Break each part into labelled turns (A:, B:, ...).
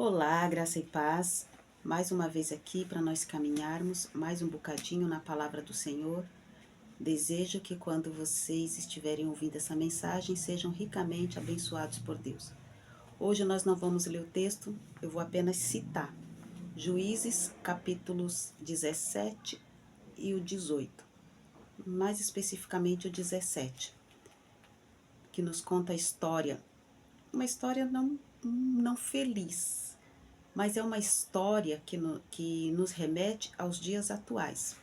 A: Olá, graça e paz. Mais uma vez aqui para nós caminharmos mais um bocadinho na palavra do Senhor. Desejo que quando vocês estiverem ouvindo essa mensagem, sejam ricamente abençoados por Deus. Hoje nós não vamos ler o texto, eu vou apenas citar Juízes, capítulos 17 e o 18. Mais especificamente o 17, que nos conta a história, uma história não feliz, mas é uma história que nos remete aos dias atuais.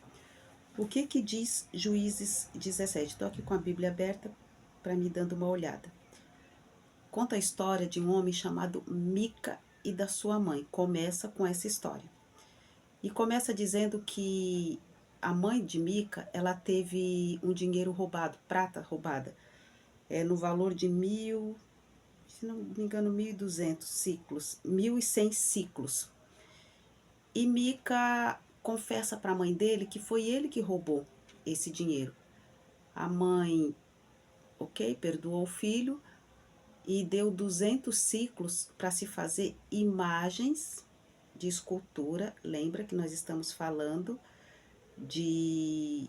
A: O que diz Juízes 17? Estou aqui com a Bíblia aberta para me dando uma olhada. Conta a história de um homem chamado Mica e da sua mãe. Começa com essa história. E começa dizendo que a mãe de Mica, ela teve um dinheiro roubado, prata roubada, no valor de se não me engano, 1.200 ciclos, 1.100 ciclos. E Mica confessa para a mãe dele que foi ele que roubou esse dinheiro. A mãe, perdoou o filho e deu 200 ciclos para se fazer imagens de escultura. Lembra que nós estamos falando de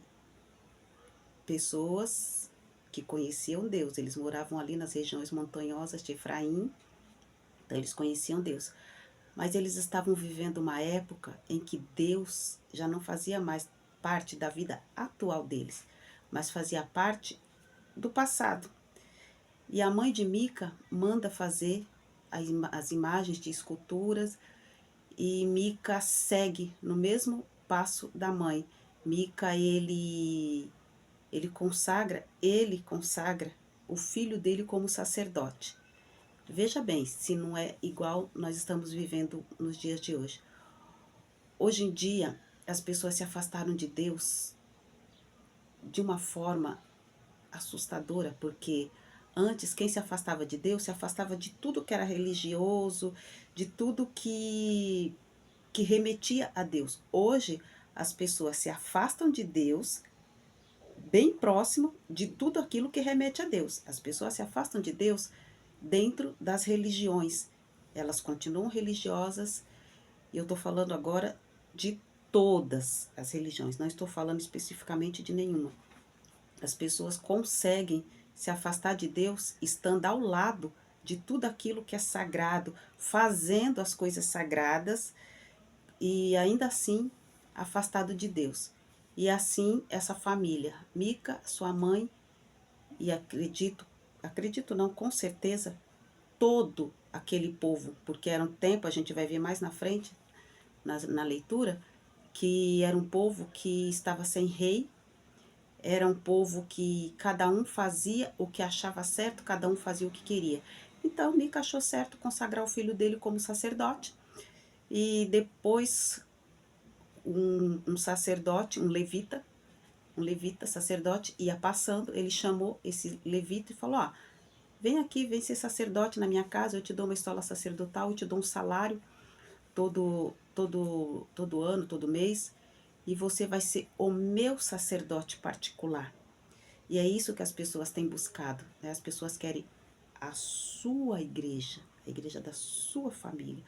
A: pessoas que conheciam Deus. Eles moravam ali nas regiões montanhosas de Efraim, então eles conheciam Deus. Mas eles estavam vivendo uma época em que Deus já não fazia mais parte da vida atual deles, mas fazia parte do passado. E a mãe de Mica manda fazer as imagens de esculturas e Mica segue no mesmo passo da mãe. Mica, ele consagra o filho dele como sacerdote. Veja bem, se não é igual nós estamos vivendo nos dias de hoje. Hoje em dia, as pessoas se afastaram de Deus de uma forma assustadora, porque antes quem se afastava de Deus se afastava de tudo que era religioso, de tudo que remetia a Deus. Hoje, as pessoas se afastam de Deus bem próximo de tudo aquilo que remete a Deus. As pessoas se afastam de Deus dentro das religiões. Elas continuam religiosas, e eu estou falando agora de todas as religiões, não estou falando especificamente de nenhuma. As pessoas conseguem se afastar de Deus estando ao lado de tudo aquilo que é sagrado, fazendo as coisas sagradas e ainda assim afastado de Deus. E assim essa família, Mica, sua mãe, e acredito não, com certeza, todo aquele povo, porque era um tempo, a gente vai ver mais na frente, na leitura, que era um povo que estava sem rei, era um povo que cada um fazia o que achava certo, cada um fazia o que queria. Então, Mica achou certo consagrar o filho dele como sacerdote, e depois um sacerdote, um levita sacerdote, ia passando, ele chamou esse levita e falou, vem aqui, vem ser sacerdote na minha casa, eu te dou uma escola sacerdotal, eu te dou um salário todo ano, todo mês, e você vai ser o meu sacerdote particular. E é isso que as pessoas têm buscado, né? As pessoas querem a sua igreja, a igreja da sua família.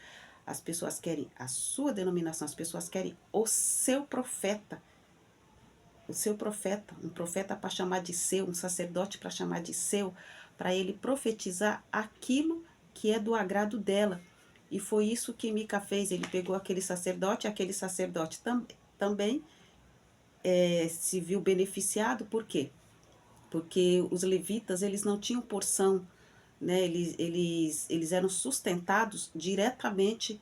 A: As pessoas querem a sua denominação, as pessoas querem o seu profeta, um profeta para chamar de seu, um sacerdote para chamar de seu, para ele profetizar aquilo que é do agrado dela. E foi isso que Mica fez, ele pegou aquele sacerdote também se viu beneficiado, por quê? Porque os levitas, eles não tinham porção, né? Eles eram sustentados diretamente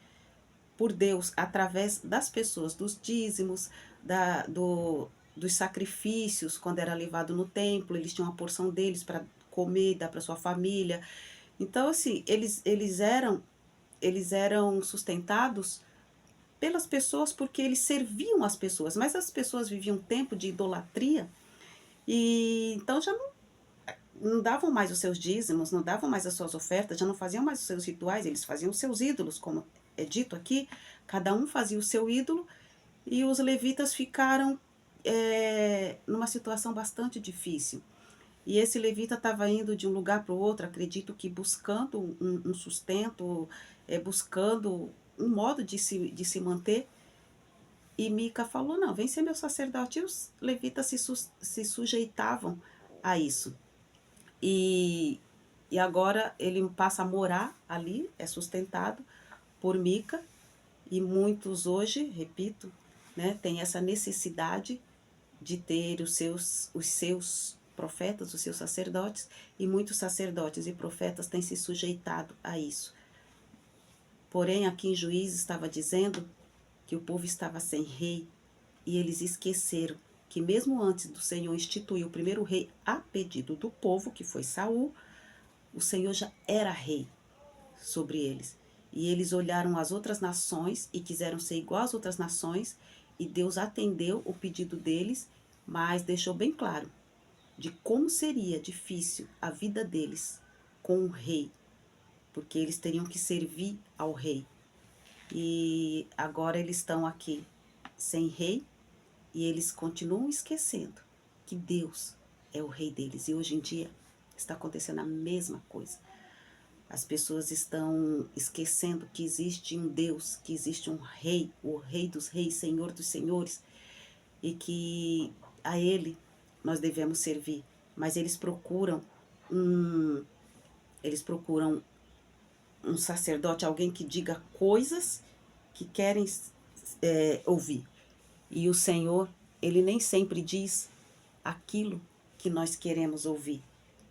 A: por Deus, através das pessoas, dos dízimos, dos sacrifícios, quando era levado no templo, eles tinham uma porção deles para comer, dar para sua família. Então, assim, eles eram sustentados pelas pessoas porque eles serviam as pessoas, mas as pessoas viviam um tempo de idolatria e então já não davam mais os seus dízimos, não davam mais as suas ofertas, já não faziam mais os seus rituais, eles faziam os seus ídolos, como é dito aqui, cada um fazia o seu ídolo, e os levitas ficaram numa situação bastante difícil. E esse levita estava indo de um lugar para o outro, acredito que buscando um sustento, buscando um modo de se manter. E Mica falou, não, vem ser meu sacerdote. E os levitas se sujeitavam a isso. E, e agora ele passa a morar ali, é sustentado por Mica. E muitos hoje, repito, né, têm essa necessidade de ter os seus profetas, os seus sacerdotes, e muitos sacerdotes e profetas têm se sujeitado a isso. Porém, aqui em Juízes estava dizendo que o povo estava sem rei, e eles esqueceram que mesmo antes do Senhor instituir o primeiro rei a pedido do povo, que foi Saul, o Senhor já era rei sobre eles. E eles olharam as outras nações e quiseram ser igual às outras nações, e Deus atendeu o pedido deles, mas deixou bem claro de como seria difícil a vida deles com o rei, porque eles teriam que servir ao rei. E agora eles estão aqui sem rei, e eles continuam esquecendo que Deus é o rei deles. E hoje em dia está acontecendo a mesma coisa. As pessoas estão esquecendo que existe um Deus, que existe um rei, o rei dos reis, senhor dos senhores, e que a ele nós devemos servir. Mas um, eles procuram um sacerdote, alguém que diga coisas que querem ouvir. E o Senhor, ele nem sempre diz aquilo que nós queremos ouvir.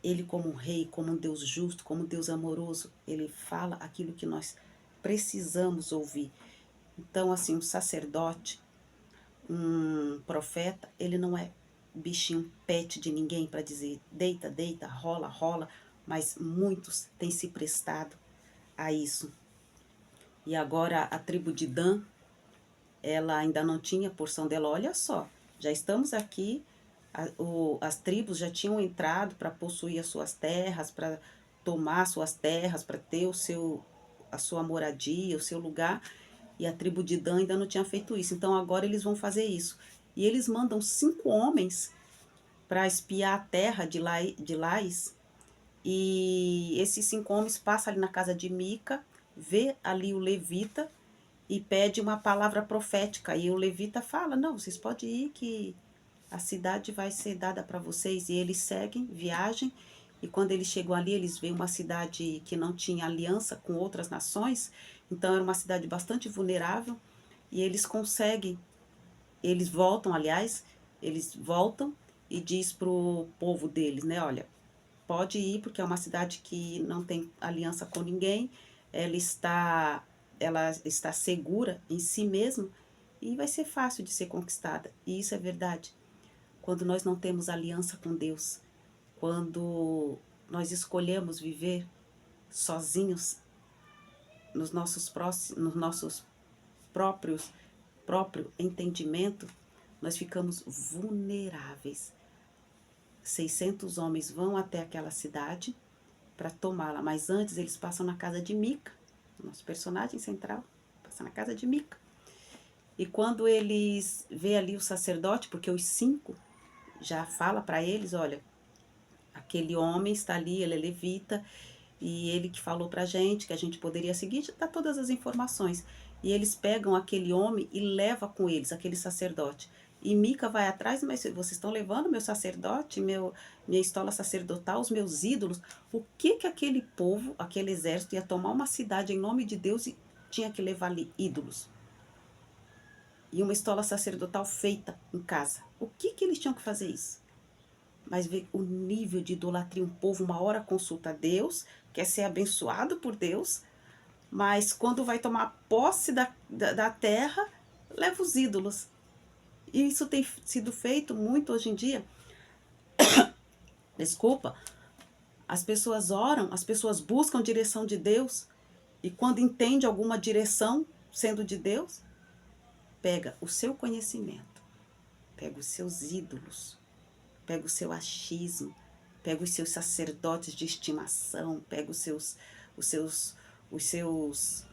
A: Ele, como um rei, como um Deus justo, como um Deus amoroso, ele fala aquilo que nós precisamos ouvir. Então, assim, um sacerdote, um profeta, ele não é bichinho pet de ninguém para dizer deita, deita, rola, rola, mas muitos têm se prestado a isso. E agora a tribo de Dan, ela ainda não tinha porção dela. Olha só, já estamos aqui, as tribos já tinham entrado para possuir as suas terras, para tomar suas terras, para ter a sua moradia, o seu lugar, e a tribo de Dan ainda não tinha feito isso. Então agora eles vão fazer isso. E eles mandam 5 homens para espiar a terra de Lais, e esses 5 homens passam ali na casa de Mica, vê ali o levita e pede uma palavra profética. E o levita fala, não, vocês podem ir que a cidade vai ser dada para vocês. E eles seguem, viagem, e quando eles chegam ali, eles veem uma cidade que não tinha aliança com outras nações, então era uma cidade bastante vulnerável, e eles voltam, aliás, eles voltam e diz para o povo deles, né, olha, pode ir porque é uma cidade que não tem aliança com ninguém, ela está, ela está segura em si mesma e vai ser fácil de ser conquistada. E isso é verdade. Quando nós não temos aliança com Deus, quando nós escolhemos viver sozinhos nos nossos próprio entendimento, nós ficamos vulneráveis. 600 homens vão até aquela cidade para tomá-la, mas antes eles passam na casa de Mica, nosso personagem central, passa na casa de Mica. E quando eles vê ali o sacerdote, porque os 5 já fala para eles, olha, aquele homem está ali, ele é levita, e ele que falou para a gente que a gente poderia seguir, já dá todas as informações. E eles pegam aquele homem e levam com eles, aquele sacerdote. E Mica vai atrás, mas vocês estão levando meu sacerdote, minha estola sacerdotal, os meus ídolos. O que aquele povo, aquele exército ia tomar uma cidade em nome de Deus e tinha que levar ali ídolos? E uma estola sacerdotal feita em casa. O que eles tinham que fazer isso? Mas vê o nível de idolatria. Um povo uma hora consulta a Deus, quer ser abençoado por Deus, mas quando vai tomar posse da terra, leva os ídolos. E isso tem sido feito muito hoje em dia. Desculpa. As pessoas oram, as pessoas buscam direção de Deus, e quando entende alguma direção sendo de Deus, pega o seu conhecimento, pega os seus ídolos, pega o seu achismo, pega os seus sacerdotes de estimação, pega os seus, os seus, os seus,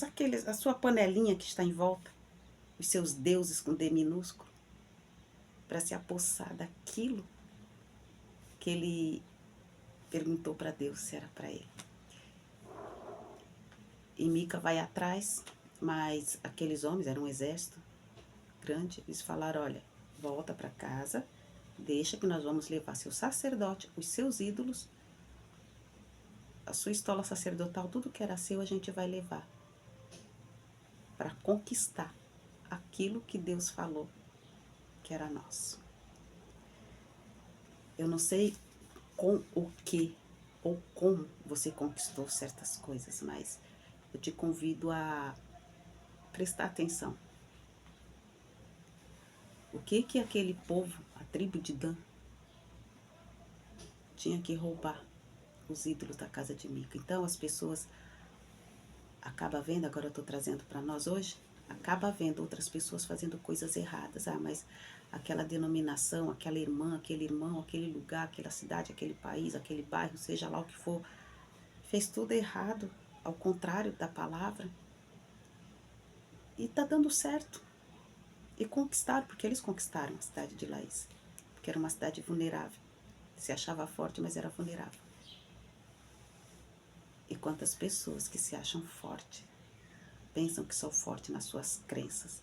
A: aqueles, a sua panelinha que está em volta, os seus deuses com D minúsculo, para se apossar daquilo que ele perguntou para Deus se era para ele. E Mica vai atrás, mas aqueles homens, era um exército grande, eles falaram, olha, volta para casa, deixa que nós vamos levar seu sacerdote, os seus ídolos, a sua estola sacerdotal, tudo que era seu a gente vai levar para conquistar aquilo que Deus falou que era nosso. Eu não sei com o que ou como você conquistou certas coisas, mas eu te convido a prestar atenção. O que aquele povo, a tribo de Dan, tinha que roubar? Os ídolos da casa de Mica. Então as pessoas acabam vendo, agora eu estou trazendo para nós hoje, acaba vendo outras pessoas fazendo coisas erradas. Ah, mas aquela denominação, aquela irmã, aquele irmão, aquele lugar, aquela cidade, aquele país, aquele bairro, seja lá o que for, fez tudo errado, ao contrário da palavra. E tá dando certo. E conquistaram, porque eles conquistaram a cidade de Laís. Porque era uma cidade vulnerável. Se achava forte, mas era vulnerável. E quantas pessoas que se acham fortes, pensam que são fortes nas suas crenças,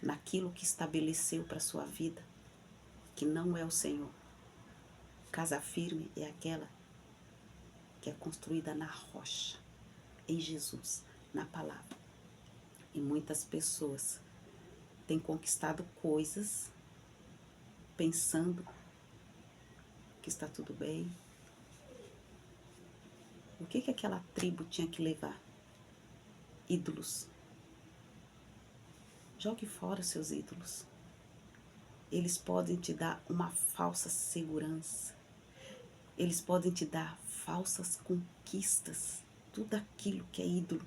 A: naquilo que estabeleceu para a sua vida, que não é o Senhor. Casa firme é aquela que é construída na rocha, em Jesus, na palavra. E muitas pessoas têm conquistado coisas pensando que está tudo bem. O que aquela tribo tinha que levar? Ídolos. Jogue fora os seus ídolos. Eles podem te dar uma falsa segurança. Eles podem te dar falsas conquistas. Tudo aquilo que é ídolo.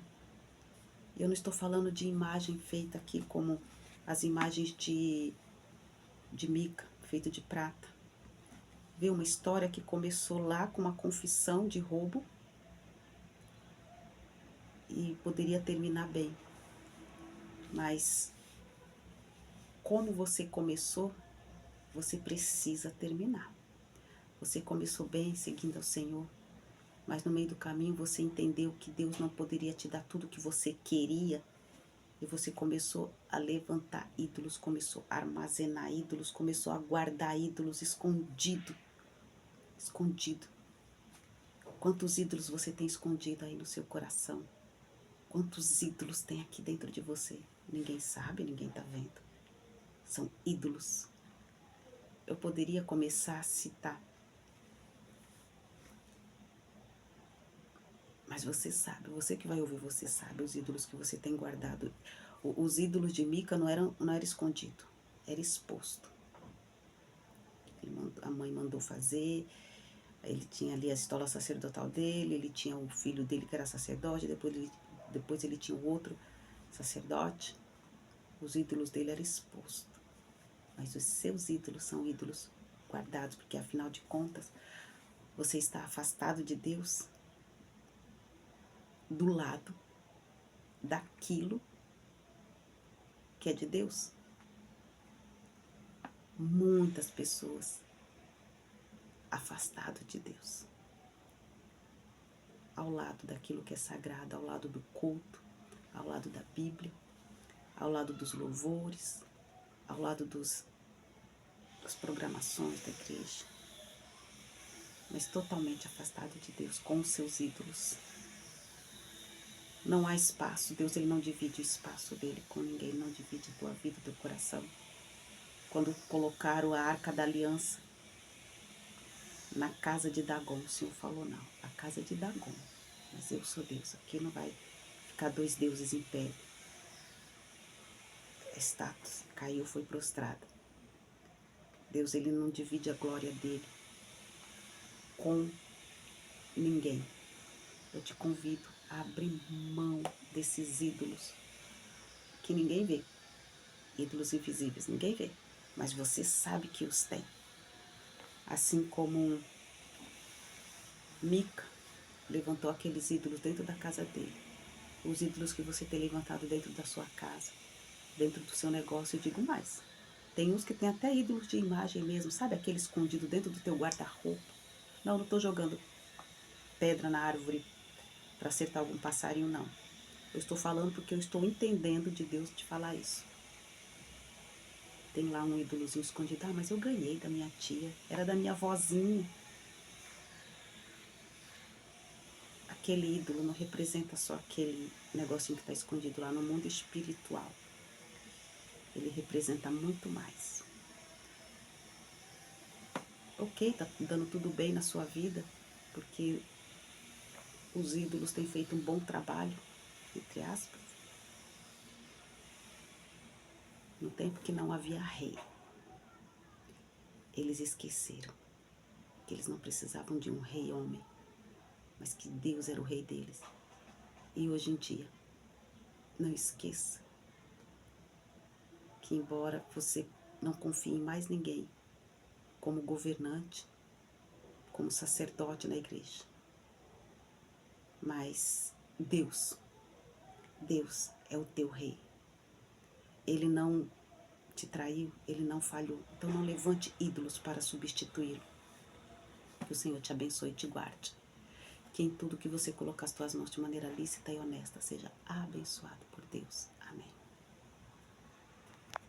A: Eu não estou falando de imagem feita aqui como as imagens de Mica, feita de prata. Vê uma história que começou lá com uma confissão de roubo e poderia terminar bem. Mas como você começou, você precisa terminar. Você começou bem, seguindo ao Senhor, mas no meio do caminho você entendeu que Deus não poderia te dar tudo o que você queria, e você começou a levantar ídolos, começou a armazenar ídolos, começou a guardar ídolos escondido. Escondido. Quantos ídolos você tem escondido aí no seu coração? Quantos ídolos tem aqui dentro de você? Ninguém sabe, ninguém está vendo. São ídolos. Eu poderia começar a citar, mas você sabe, você que vai ouvir, você sabe os ídolos que você tem guardado. Os ídolos de Mica não era escondido, era exposto. A mãe mandou fazer, ele tinha ali a estola sacerdotal dele, ele tinha o filho dele que era sacerdote, depois ele tinha o outro sacerdote. Os ídolos dele eram expostos. Mas os seus ídolos são ídolos guardados, porque afinal de contas, você está afastado de Deus, do lado daquilo que é de Deus. Muitas pessoas afastadas de Deus, ao lado daquilo que é sagrado, ao lado do culto, ao lado da Bíblia, ao lado dos louvores, ao lado das programações da igreja, mas totalmente afastado de Deus, com os seus ídolos. Não há espaço, Deus ele não divide o espaço dele com ninguém, ele não divide a tua vida, o teu coração. Quando colocaram a Arca da Aliança na casa de Dagom, o Senhor falou, não, a casa de Dagom, mas eu sou Deus, aqui não vai ficar dois deuses em pé. A estátua caiu, foi prostrada. Deus ele não divide a glória dele com ninguém. Eu te convido a abrir mão desses ídolos que ninguém vê. Ídolos invisíveis, ninguém vê, mas você sabe que os tem. Assim como Mica levantou aqueles ídolos dentro da casa dele, os ídolos que você tem levantado dentro da sua casa, dentro do seu negócio, eu digo mais. Tem uns que tem até ídolos de imagem mesmo, sabe? Aquele escondido dentro do teu guarda-roupa. Não estou jogando pedra na árvore para acertar algum passarinho, não. Eu estou falando porque eu estou entendendo de Deus te falar isso. Tem lá um ídolozinho escondido. Ah, mas eu ganhei da minha tia. Era da minha vozinha. Aquele ídolo não representa só aquele negocinho que está escondido lá no mundo espiritual. Ele representa muito mais. Ok, tá dando tudo bem na sua vida, porque os ídolos têm feito um bom trabalho, entre aspas. No tempo que não havia rei, eles esqueceram que eles não precisavam de um rei homem, mas que Deus era o rei deles. E hoje em dia, não esqueça que embora você não confie em mais ninguém, como governante, como sacerdote na igreja, mas Deus é o teu rei. Ele não te traiu, ele não falhou. Então não levante ídolos para substituí-lo. Que o Senhor te abençoe e te guarde. Que em tudo que você colocar as tuas mãos de maneira lícita e honesta seja abençoado por Deus. Amém.